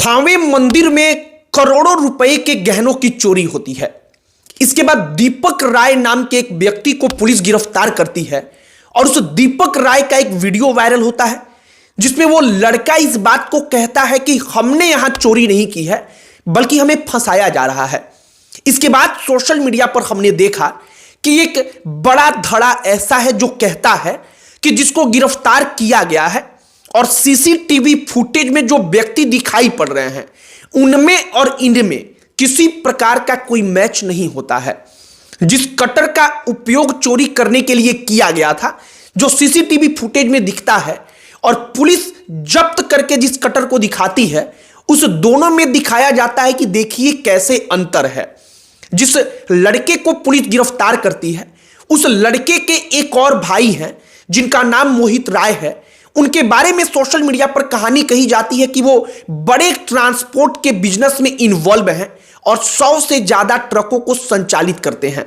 थावे मंदिर में करोड़ों रुपए के गहनों की चोरी होती है। इसके बाद दीपक राय नाम के एक व्यक्ति को पुलिस गिरफ्तार करती है और उस दीपक राय का एक वीडियो वायरल होता है जिसमें वो लड़का इस बात को कहता है कि हमने यहां चोरी नहीं की है बल्कि हमें फंसाया जा रहा है। इसके बाद सोशल मीडिया पर हमने देखा कि एक बड़ा धड़ा ऐसा है जो कहता है कि जिसको गिरफ्तार किया गया है और सीसीटीवी फुटेज में जो व्यक्ति दिखाई पड़ रहे हैं उनमें और इनमें किसी प्रकार का कोई मैच नहीं होता है। जिस कटर का उपयोग चोरी करने के लिए किया गया था, जो सीसीटीवी फुटेज में दिखता है और पुलिस जब्त करके जिस कटर को दिखाती है, उस दोनों में दिखाया जाता है कि देखिए कैसे अंतर है। जिस लड़के को पुलिस गिरफ्तार करती है उस लड़के के एक और भाई हैं जिनका नाम मोहित राय है। उनके बारे में सोशल मीडिया पर कहानी कही जाती है कि वो बड़े ट्रांसपोर्ट के बिजनेस में इन्वॉल्व हैं और 100 से ज्यादा ट्रकों को संचालित करते हैं।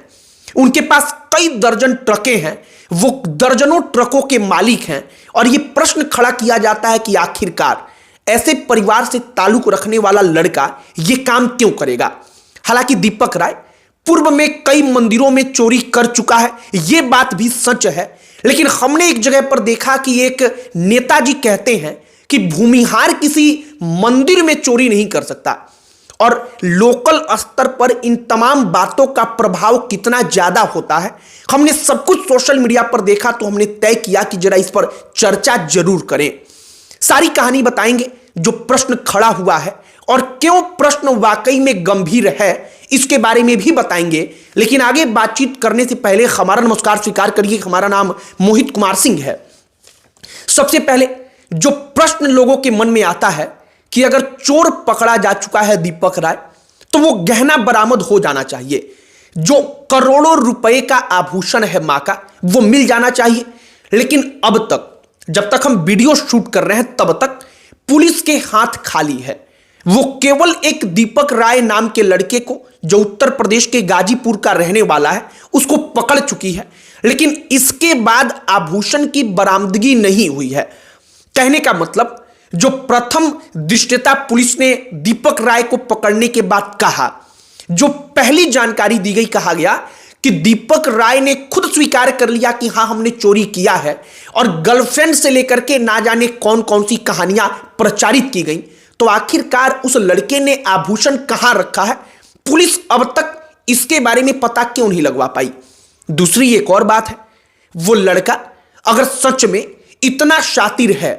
उनके पास कई दर्जन ट्रकें हैं, वो दर्जनों ट्रकों के मालिक हैं और ये प्रश्न खड़ा किया जाता है कि आखिरकार ऐसे परिवार से ताल्लुक रखने वाला लड़का ये काम क्यों करेगा। हालांकि दीपक राय पूर्व में कई मंदिरों में चोरी कर चुका है, यह बात भी सच है, लेकिन हमने एक जगह पर देखा कि एक नेताजी कहते हैं कि भूमिहार किसी मंदिर में चोरी नहीं कर सकता और लोकल स्तर पर इन तमाम बातों का प्रभाव कितना ज्यादा होता है। हमने सब कुछ सोशल मीडिया पर देखा तो हमने तय किया कि जरा इस पर चर्चा जरूर करें। सारी कहानी बताएंगे, जो प्रश्न खड़ा हुआ है और क्यों प्रश्न वाकई में गंभीर है इसके बारे में भी बताएंगे। लेकिन आगे बातचीत करने से पहले हमारा नमस्कार स्वीकार करिए। हमारा नाम मोहित कुमार सिंह है। सबसे पहले जो प्रश्न लोगों के मन में आता है कि अगर चोर पकड़ा जा चुका है दीपक राय तो वो गहना बरामद हो जाना चाहिए। जो करोड़ों रुपए का आभूषण है मां का वो मिल जाना चाहिए। लेकिन अब तक, जब तक हम वीडियो शूट कर रहे हैं तब तक पुलिस के हाथ खाली है। वो केवल एक दीपक राय नाम के लड़के को, जो उत्तर प्रदेश के गाजीपुर का रहने वाला है, उसको पकड़ चुकी है, लेकिन इसके बाद आभूषण की बरामदगी नहीं हुई है। कहने का मतलब, जो प्रथम दृष्टया पुलिस ने दीपक राय को पकड़ने के बाद कहा, जो पहली जानकारी दी गई, कहा गया कि दीपक राय ने खुद स्वीकार कर लिया कि हां हमने चोरी किया है और गर्लफ्रेंड से लेकर के ना जाने कौन कौन सी कहानियां प्रचारित की गई। तो आखिरकार उस लड़के ने आभूषण कहां रखा है, पुलिस अब तक इसके बारे में पता क्यों नहीं लगवा पाई। दूसरी एक और बात है, वो लड़का अगर सच में इतना शातिर है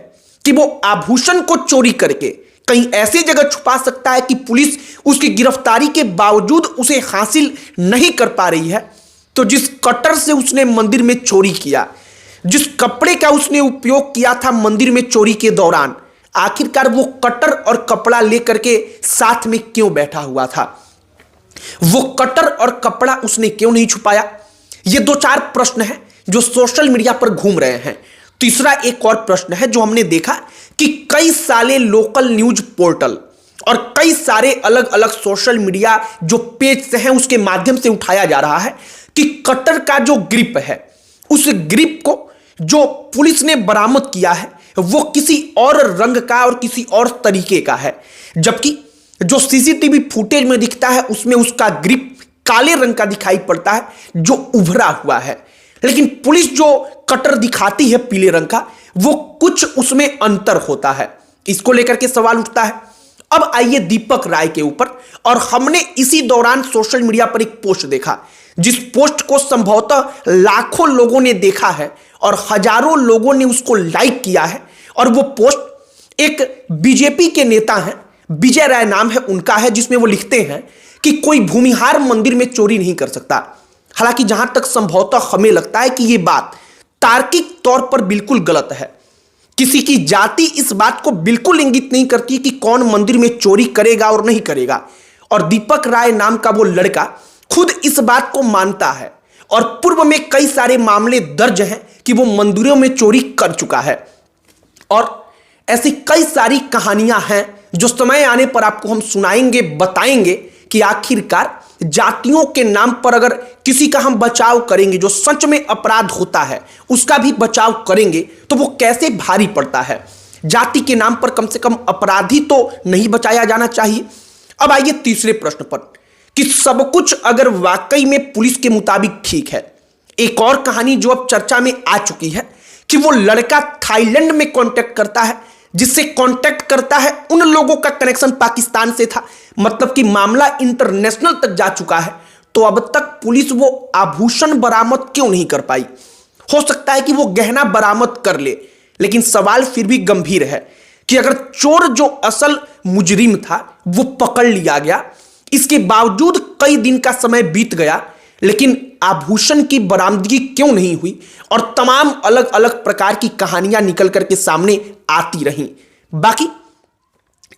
कि वो आभूषण को चोरी करके कहीं ऐसी जगह छुपा सकता है कि पुलिस उसकी गिरफ्तारी के बावजूद उसे हासिल नहीं कर पा रही है, तो जिस कटर से उसने मंदिर में चोरी किया, जिस कपड़े का उसने उपयोग किया था मंदिर में चोरी के दौरान, आखिरकार वो कटर और कपड़ा लेकर के साथ में क्यों बैठा हुआ था? वो कटर और कपड़ा उसने क्यों नहीं छुपाया? ये 2-4 प्रश्न हैं जो सोशल मीडिया पर घूम रहे हैं। तीसरा एक और प्रश्न है जो हमने देखा कि कई सारे लोकल न्यूज पोर्टल और कई सारे अलग अलग सोशल मीडिया जो पेज से हैं उसके माध्यम से उठाया जा रहा है कि कटर का जो ग्रिप है, उस ग्रिप को जो पुलिस ने बरामद किया है वो किसी और रंग का और किसी और तरीके का है, जबकि जो सीसीटीवी फुटेज में दिखता है उसमें उसका ग्रिप काले रंग का दिखाई पड़ता है जो उभरा हुआ है। लेकिन पुलिस जो कटर दिखाती है पीले रंग का, वो कुछ उसमें अंतर होता है। इसको लेकर के सवाल उठता है। अब आइए दीपक राय के ऊपर, और हमने इसी दौरान सोशल मीडिया पर एक पोस्ट देखा जिस पोस्ट को संभवतः लाखों लोगों ने देखा है और हजारों लोगों ने उसको लाइक किया है। और वो पोस्ट एक बीजेपी के नेता हैं, विजय राय नाम है उनका है, जिसमें वो लिखते हैं कि कोई भूमिहार मंदिर में चोरी नहीं कर सकता। हालांकि जहां तक संभवतः हमें लगता है कि यह बात तार्किक तौर पर बिल्कुल गलत है। किसी की जाति इस बात को बिल्कुल इंगित नहीं करती कि कौन मंदिर में चोरी करेगा और नहीं करेगा। और दीपक राय नाम का वो लड़का खुद इस बात को मानता है और पूर्व में कई सारे मामले दर्ज हैं कि वो मंदिरों में चोरी कर चुका है। और ऐसी कई सारी कहानियां हैं जो समय आने पर आपको हम सुनाएंगे, बताएंगे कि आखिरकार जातियों के नाम पर अगर किसी का हम बचाव करेंगे, जो सच में अपराध होता है उसका भी बचाव करेंगे, तो वो कैसे भारी पड़ता है। जाति के नाम पर कम से कम अपराधी तो नहीं बचाया जाना चाहिए। अब आइए तीसरे प्रश्न पर कि सब कुछ अगर वाकई में पुलिस के मुताबिक ठीक है, एक और कहानी जो अब चर्चा में आ चुकी है कि वो लड़का थाईलैंड में कांटेक्ट करता है, जिससे कांटेक्ट करता है उन लोगों का कनेक्शन पाकिस्तान से था, मतलब कि मामला इंटरनेशनल तक जा चुका है। तो अब तक पुलिस वो आभूषण बरामद क्यों नहीं कर पाई? हो सकता है कि वो गहना बरामद कर ले, लेकिन सवाल फिर भी गंभीर है कि अगर चोर जो असल मुजरिम था वो पकड़ लिया गया, इसके बावजूद कई दिन का समय बीत गया, लेकिन आभूषण की बरामदगी क्यों नहीं हुई और तमाम अलग अलग प्रकार की कहानियां निकल करके सामने आती रहीं। बाकी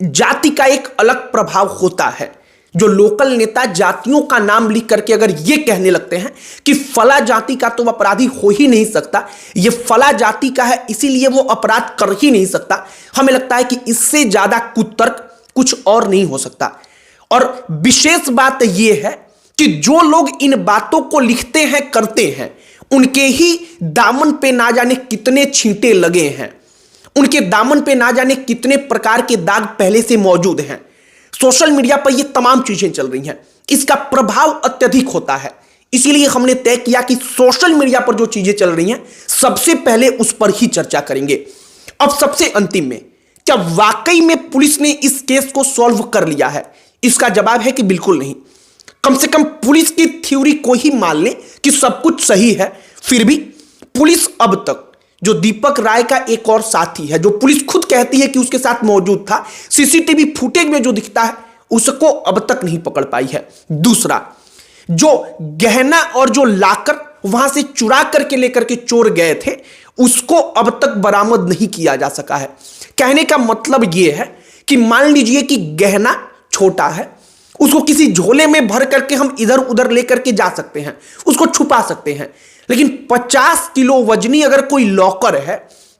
जाति का एक अलग प्रभाव होता है। जो लोकल नेता जातियों का नाम लिख करके अगर ये कहने लगते हैं कि फला जाति का तो अपराधी हो ही नहीं सकता, ये फला जाति का है इसीलिए वो अपराध कर ही नहीं सकता, हमें लगता है कि इससे ज्यादा कुतर्क कुछ और नहीं हो सकता। और विशेष बात यह है कि जो लोग इन बातों को लिखते हैं करते हैं, उनके ही दामन पे ना जाने कितने छींटे लगे हैं, उनके दामन पे ना जाने कितने प्रकार के दाग पहले से मौजूद हैं। सोशल मीडिया पर ये तमाम चीजें चल रही हैं, इसका प्रभाव अत्यधिक होता है। इसीलिए हमने तय किया कि सोशल मीडिया पर जो चीजें चल रही हैं सबसे पहले उस पर ही चर्चा करेंगे। अब सबसे अंतिम में, क्या वाकई में पुलिस ने इस केस को सॉल्व कर लिया है? इसका जवाब है कि बिल्कुल नहीं। कम से कम पुलिस की थ्योरी को ही मान लें कि सब कुछ सही है, फिर भी पुलिस अब तक जो दीपक राय का एक और साथी है, जो पुलिस खुद कहती है कि उसके साथ मौजूद था, सीसीटीवी फुटेज में जो दिखता है उसको अब तक नहीं पकड़ पाई है। दूसरा, जो गहना और जो लाकर वहां से चुरा करके लेकर के चोर गए थे उसको अब तक बरामद नहीं किया जा सका है। कहने का मतलब यह है कि मान लीजिए कि गहना छोटा है, उसको किसी झोले में भर करके हम इधर उधर लेकर के जा सकते हैं, उसको छुपा सकते हैं, लेकिन 50 किलो वजनी अगर कोई लॉकर है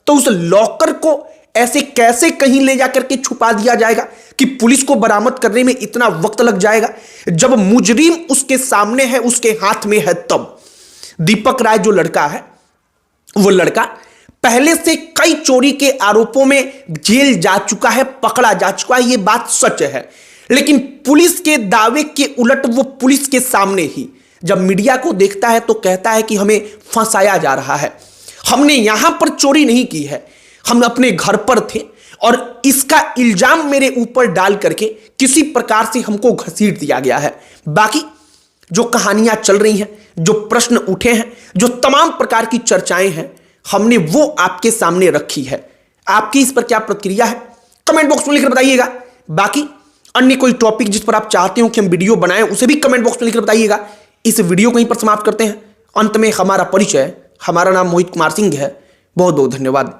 तो उस लॉकर को ऐसे कैसे कहीं ले जाकर के छुपा दिया जाएगा कि पुलिस को बरामद करने में इतना वक्त लग जाएगा, जब मुजरिम उसके सामने है, उसके हाथ में है। तब दीपक राय जो लड़का है, वो लड़का पहले से कई चोरी के आरोपों में जेल जा चुका है, पकड़ा जा चुका है, ये बात सच है। लेकिन पुलिस के दावे के उलट वो पुलिस के सामने ही जब मीडिया को देखता है तो कहता है कि हमें फंसाया जा रहा है, हमने यहां पर चोरी नहीं की है, हम अपने घर पर थे और इसका इल्जाम मेरे ऊपर डाल करके किसी प्रकार से हमको घसीट दिया गया है। बाकी जो कहानियां चल रही हैं, जो प्रश्न उठे हैं, जो तमाम प्रकार की चर्चाएं हैं, हमने वो आपके सामने रखी है। आपकी इस पर क्या प्रतिक्रिया है कमेंट बॉक्स में लिखकर बताइएगा। बाकी अन्य कोई टॉपिक जिस पर आप चाहते हो कि हम वीडियो बनाएं उसे भी कमेंट बॉक्स में लिखकर बताइएगा। इस वीडियो को यहीं पर समाप्त करते हैं। अंत में हमारा परिचय, हमारा नाम मोहित कुमार सिंह है। बहुत बहुत धन्यवाद।